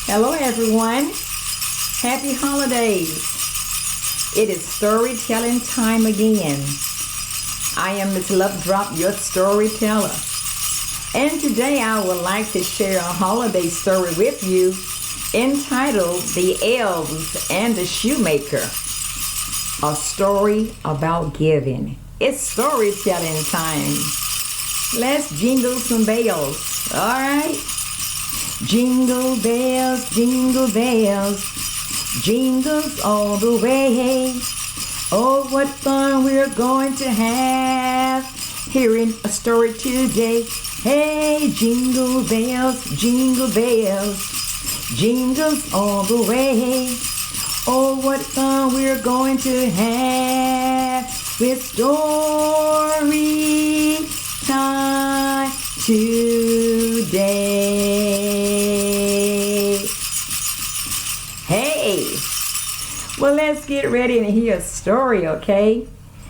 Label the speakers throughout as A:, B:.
A: Hello, everyone. Happy holidays. It is storytelling time again. I am Miss Love Drop, your storyteller. And today I would like to share a holiday story with you entitled The Elves and the Shoemaker. A story about giving. It's storytelling time. Let's jingle some bells, all right? Jingle bells, jingles all the way. Oh, what fun we're going to have hearing a story today. Hey, jingle bells, jingles all the way. Oh, what fun we're going to have with story time today. Hey, well, let's get ready and hear a story, okay?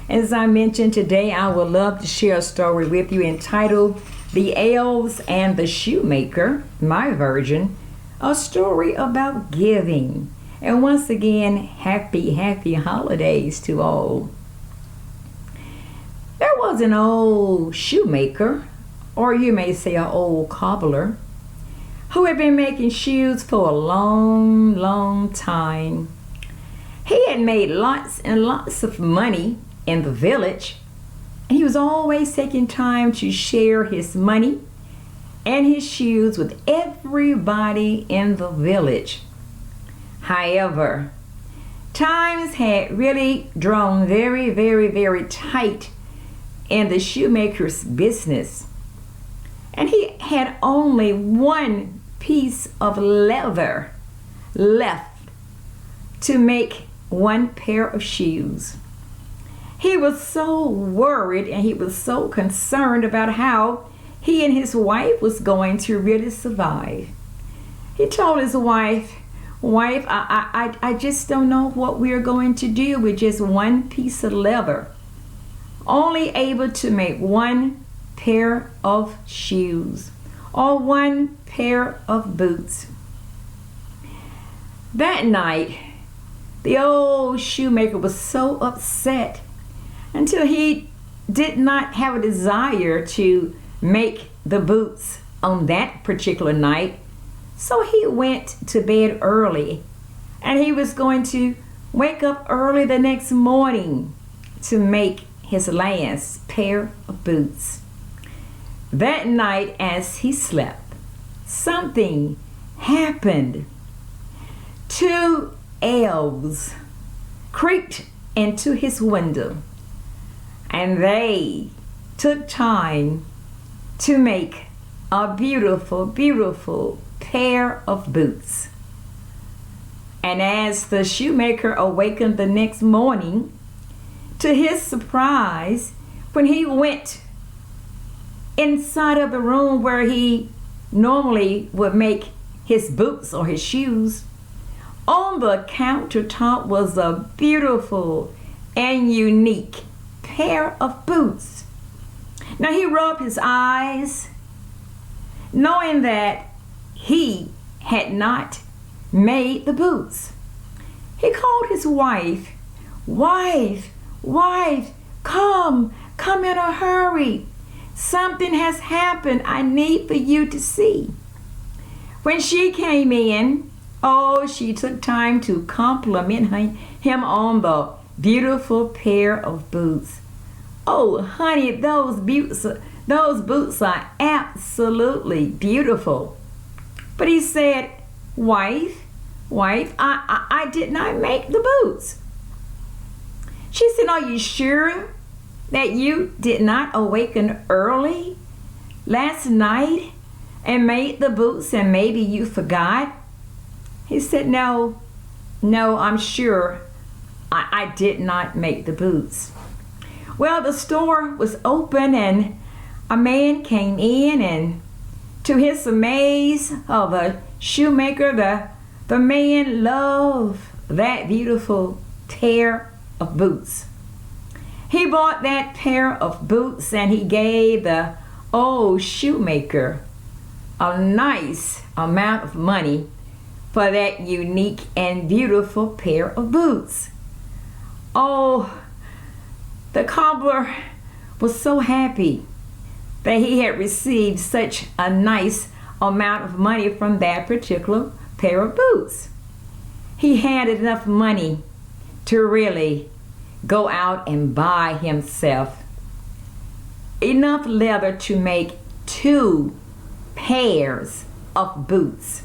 A: As I mentioned today, I would love to share a story with you entitled The Elves and the Shoemaker, my version, a story about giving. And once again, happy holidays to all. There was an old shoemaker, or you may say an old cobbler, who had been making shoes for a long time. He had made lots and lots of money in the village, and he was always taking time to share his money and his shoes with everybody in the village. However, times had really drawn very tight in the shoemaker's business, and he had only one piece of leather left to make one pair of shoes. He was so worried and he was so concerned about how he and his wife was going to really survive. He told his wife, I just don't know what we're going to do with just one piece of leather. Only able to make one pair of shoes or one pair of boots. That night, the old shoemaker was so upset until he did not have a desire to make the boots on that particular night. So he went to bed early, and he was going to wake up early the next morning to make his last pair of boots. That night, as he slept, something happened. Two elves creaked into his window, and they took time to make a beautiful pair of boots. And as the shoemaker awakened the next morning, to his surprise, when he went inside of the room where he normally would make his boots or his shoes, on the countertop was a beautiful and unique pair of boots. Now he rubbed his eyes, knowing that he had not made the boots. He called his wife, Wife, come in a hurry. Something has happened. I need for you to see. When she came in, she took time to compliment him on the beautiful pair of boots. Oh, honey, those boots are absolutely beautiful. But he said, Wife, I did not make the boots. She said, are you sure that you did not awaken early last night and made the boots and maybe you forgot? He said, No, I'm sure I did not make the boots. Well, the store was open and a man came in, and to his amaze of a shoemaker, the man loved that beautiful pair of boots. He bought that pair of boots and he gave the old shoemaker a nice amount of money for that unique and beautiful pair of boots. Oh, the cobbler was so happy that he had received such a nice amount of money from that particular pair of boots. He had enough money to really go out and buy himself enough leather to make 2 pairs of boots.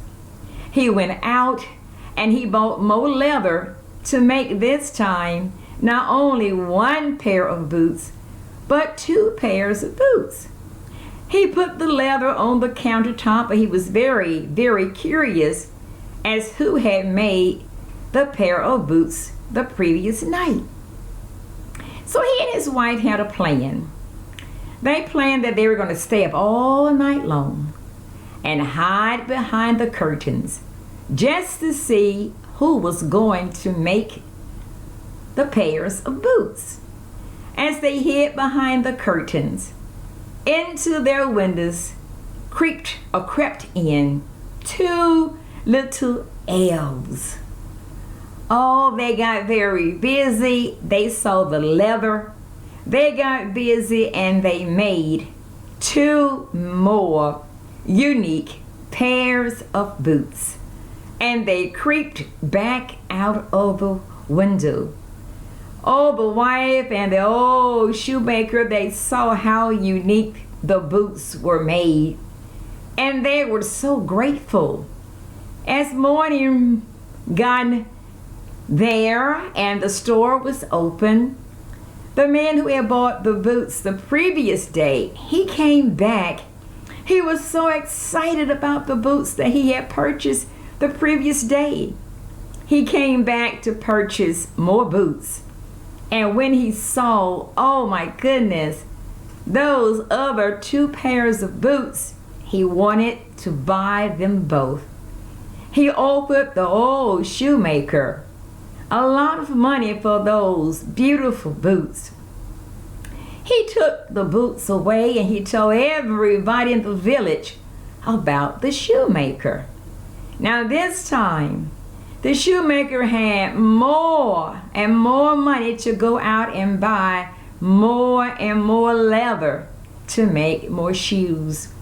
A: He went out and he bought more leather to make this time not only 1 pair of boots, but 2 pairs of boots. He put the leather on the countertop, and he was very, very curious as who had made the pair of boots the previous night. So he and his wife had a plan. They planned that they were going to stay up all night long and hide behind the curtains just to see who was going to make the pairs of boots. As they hid behind the curtains, into their windows crept in 2 little elves. Oh, they got very busy. They saw the leather. They got busy and they made 2 more unique pairs of boots. And they creeped back out of the window. Oh, the wife and the old shoemaker, they saw how unique the boots were made. And they were so grateful. As morning got there and the store was open, the man who had bought the boots the previous day, he came back. He was so excited about the boots that he had purchased the previous day. He came back to purchase more boots. And when he saw, oh my goodness, those other 2 pairs of boots, he wanted to buy them both. He offered the old shoemaker a lot of money for those beautiful boots. He took the boots away and he told everybody in the village about the shoemaker. Now this time, the shoemaker had more and more money to go out and buy more and more leather to make more shoes.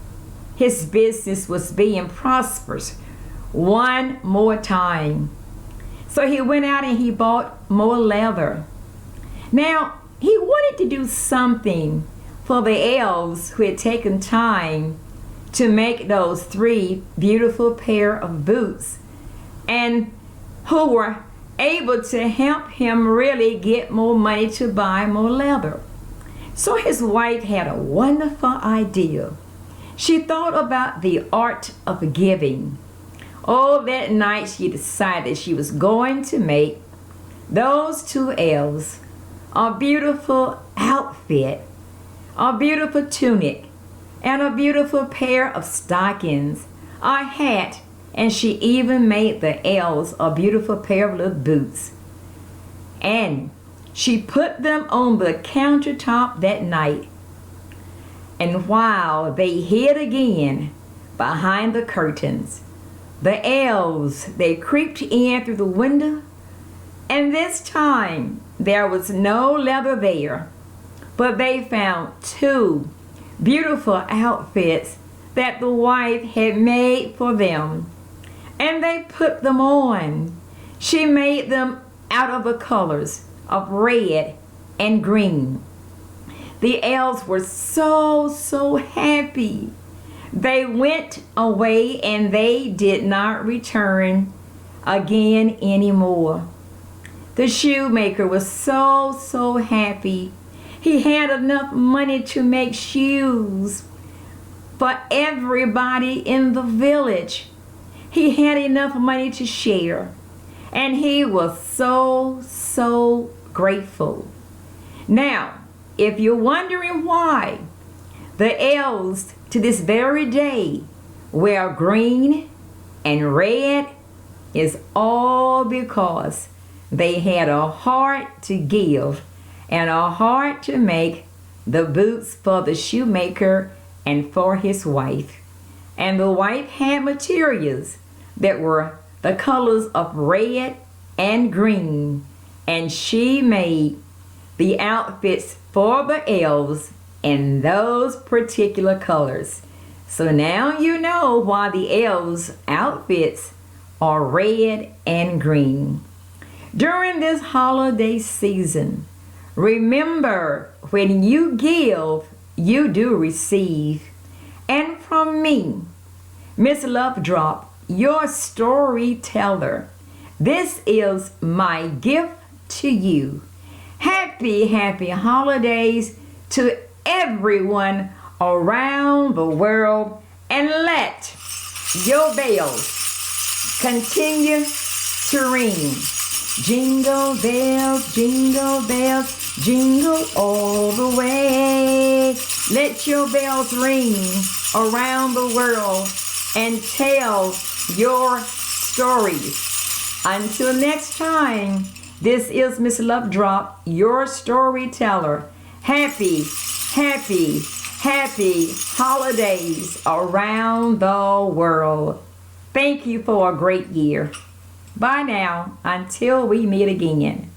A: His business was being prosperous one more time. So he went out and he bought more leather. Now, he wanted to do something for the elves who had taken time to make those 3 beautiful pair of boots and who were able to help him really get more money to buy more leather. So his wife had a wonderful idea. She thought about the art of giving. Oh, that night she decided she was going to make those 2 elves a beautiful outfit, a beautiful tunic, and a beautiful pair of stockings, a hat, and she even made the elves a beautiful pair of little boots. And she put them on the countertop that night. And while they hid again behind the curtains, the elves, they creeped in through the window, and this time there was no leather there, but they found 2 beautiful outfits that the wife had made for them, and they put them on. She made them out of the colors of red and green. The elves were so happy. They went away and they did not return again anymore. The shoemaker was so happy. He had enough money to make shoes for everybody in the village. He had enough money to share, and he was so grateful. Now, if you're wondering why the elves to this very day wear green and red, is all because they had a heart to give and a heart to make the boots for the shoemaker and for his wife. And the wife had materials that were the colors of red and green, and she made the outfits for the elves in those particular colors. So now you know why the elves' outfits are red and green. During this holiday season, remember, when you give, you do receive. And from me, Miss Lovedrop, your storyteller, this is my gift to you. Happy, happy holidays to everyone around the world, and let your bells continue to ring. Jingle bells, jingle all the way. Let your bells ring around the world and tell your stories. Until next time, this is Miss Lovedrop, your storyteller. Happy, happy, happy holidays around the world. Thank you for a great year. Bye now, until we meet again.